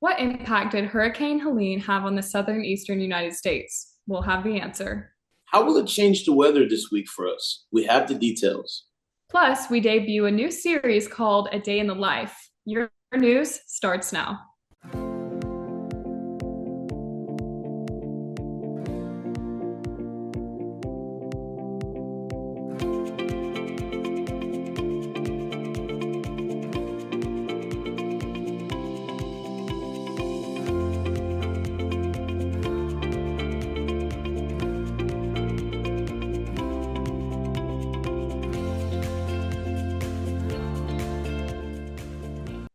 What impact did Hurricane Helene have on the southern-eastern United States? We'll have the answer. How will it change the weather this week for us? We have the details. Plus, we debut a new series called A Day in the Life. Your news starts now.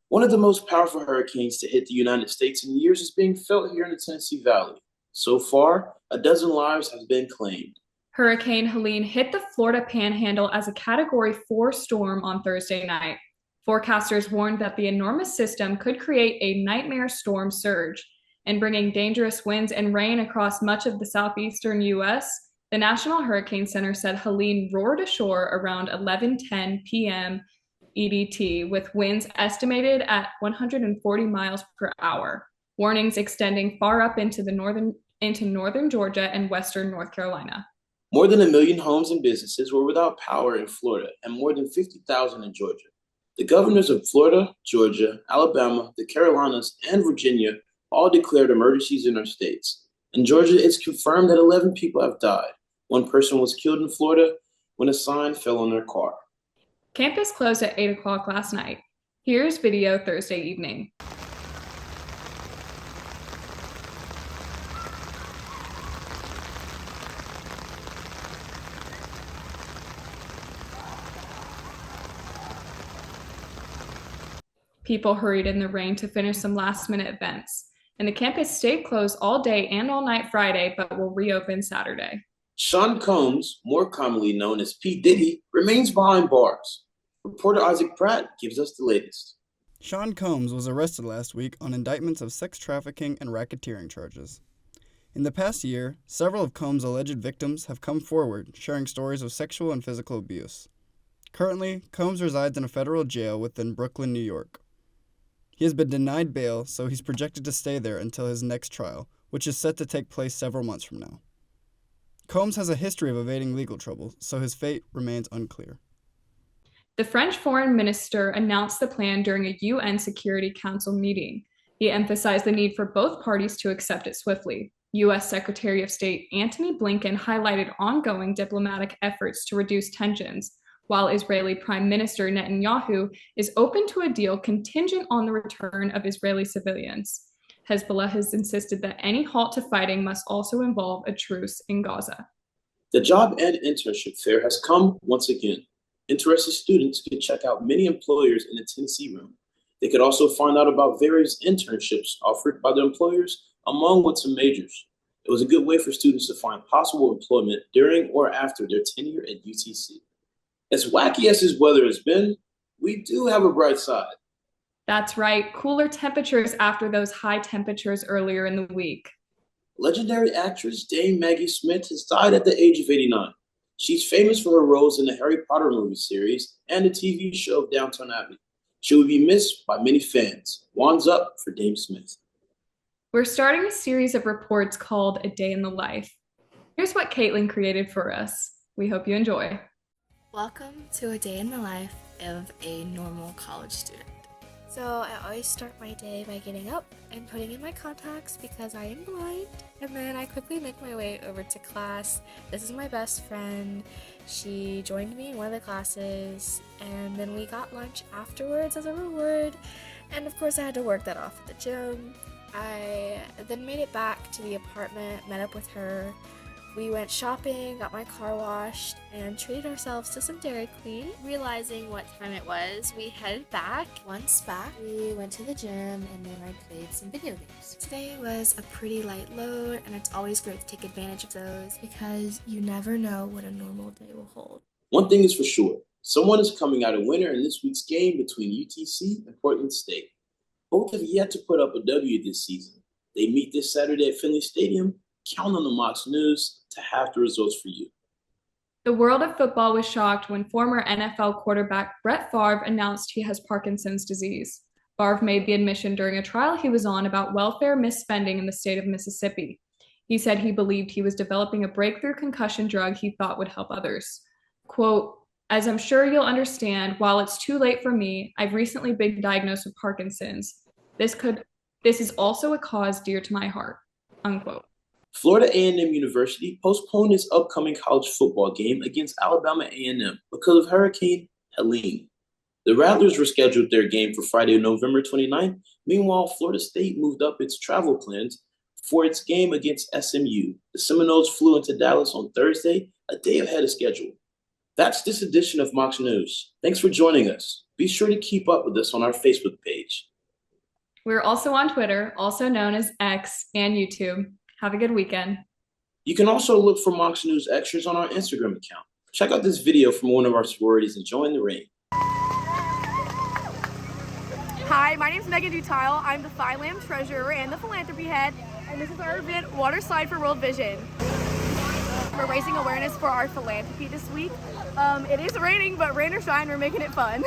One of the most powerful hurricanes to hit the United States in years is being felt here in the Tennessee Valley. So far, a dozen lives have been claimed. Hurricane Helene hit the Florida Panhandle as a Category 4 storm on Thursday night. Forecasters warned that the enormous system could create a nightmare storm surge and bringing dangerous winds and rain across much of the southeastern U.S. The National Hurricane Center said Helene roared ashore around 11:10 p.m. EDT with winds estimated at 140 miles per hour. Warnings extending far up into northern Georgia and western North Carolina. More than 1 million homes and businesses were without power in Florida and more than 50,000 in Georgia. The governors of Florida, Georgia, Alabama, the Carolinas, and Virginia all declared emergencies in their states. In Georgia, it's confirmed that 11 people have died. One person was killed in Florida when a sign fell on their car. Campus closed at 8 o'clock last night. Here's video Thursday evening. People hurried in the rain to finish some last-minute events, and the campus stayed closed all day and all night Friday, but will reopen Saturday. Sean Combs, more commonly known as P. Diddy, remains behind bars. Reporter Isaac Pratt gives us the latest. Sean Combs was arrested last week on indictments of sex trafficking and racketeering charges. In the past year, several of Combs' alleged victims have come forward, sharing stories of sexual and physical abuse. Currently, Combs resides in a federal jail within Brooklyn, New York. He has been denied bail, so he's projected to stay there until his next trial, which is set to take place several months from now. Combs has a history of evading legal trouble, so his fate remains unclear. The French foreign minister announced the plan during a UN Security Council meeting. He emphasized the need for both parties to accept it swiftly. U.S. Secretary of State Antony Blinken highlighted ongoing diplomatic efforts to reduce tensions, while Israeli Prime Minister Netanyahu is open to a deal contingent on the return of Israeli civilians. Hezbollah has insisted that any halt to fighting must also involve a truce in Gaza. The job and internship fair has come once again. Interested students can check out many employers in the Tennessee room. They could also find out about various internships offered by the employers, among with some majors. It was a good way for students to find possible employment during or after their tenure at UTC. As wacky as this weather has been, we do have a bright side. That's right, cooler temperatures after those high temperatures earlier in the week. Legendary actress Dame Maggie Smith has died at the age of 89. She's famous for her roles in the Harry Potter movie series and the TV show Downton Abbey. She will be missed by many fans. Wands up for Dame Smith. We're starting a series of reports called A Day in the Life. Here's what Caitlin created for us. We hope you enjoy. Welcome to a day in the life of a normal college student. So I always start my day by getting up and putting in my contacts because I am blind, and then I quickly make my way over to class. This is my best friend. She joined me in one of the classes, and then we got lunch afterwards as a reward, and of course I had to work that off at the gym. I then made it back to the apartment, met up with her. We went shopping, got my car washed, and treated ourselves to some Dairy Queen. Realizing what time it was, we headed back. Once back, we went to the gym, and then I played some video games. Today was a pretty light load, and it's always great to take advantage of those because you never know what a normal day will hold. One thing is for sure, someone is coming out a winner in this week's game between UTC and Portland State. Both have yet to put up a W this season. They meet this Saturday at Finley Stadium. Count on the Mocs News to have the results for you. The world of football was shocked when former NFL quarterback Brett Favre announced he has Parkinson's disease. Barv made the admission during a trial he was on about welfare misspending in the state of Mississippi. He said he believed he was developing a breakthrough concussion drug he thought would help others. Quote, "As I'm sure you'll understand, while it's too late for me, I've recently been diagnosed with Parkinson's. This is also a cause dear to my heart." Unquote. Florida A&M University postponed its upcoming college football game against Alabama A&M because of Hurricane Helene. The Rattlers rescheduled their game for Friday, November 29th. Meanwhile, Florida State moved up its travel plans for its game against SMU. The Seminoles flew into Dallas on Thursday, a day ahead of schedule. That's this edition of Mocs News. Thanks for joining us. Be sure to keep up with us on our Facebook page. We're also on Twitter, also known as X, and YouTube. Have a good weekend. You can also look for Mocs News extras on our Instagram account. Check out this video from one of our sororities enjoying the rain. Hi, my name is Megan Dutile. I'm the Phi Lam Treasurer and the Philanthropy Head, and this is our event, Water Slide for World Vision. We're raising awareness for our philanthropy this week. It is raining, but rain or shine, we're making it fun.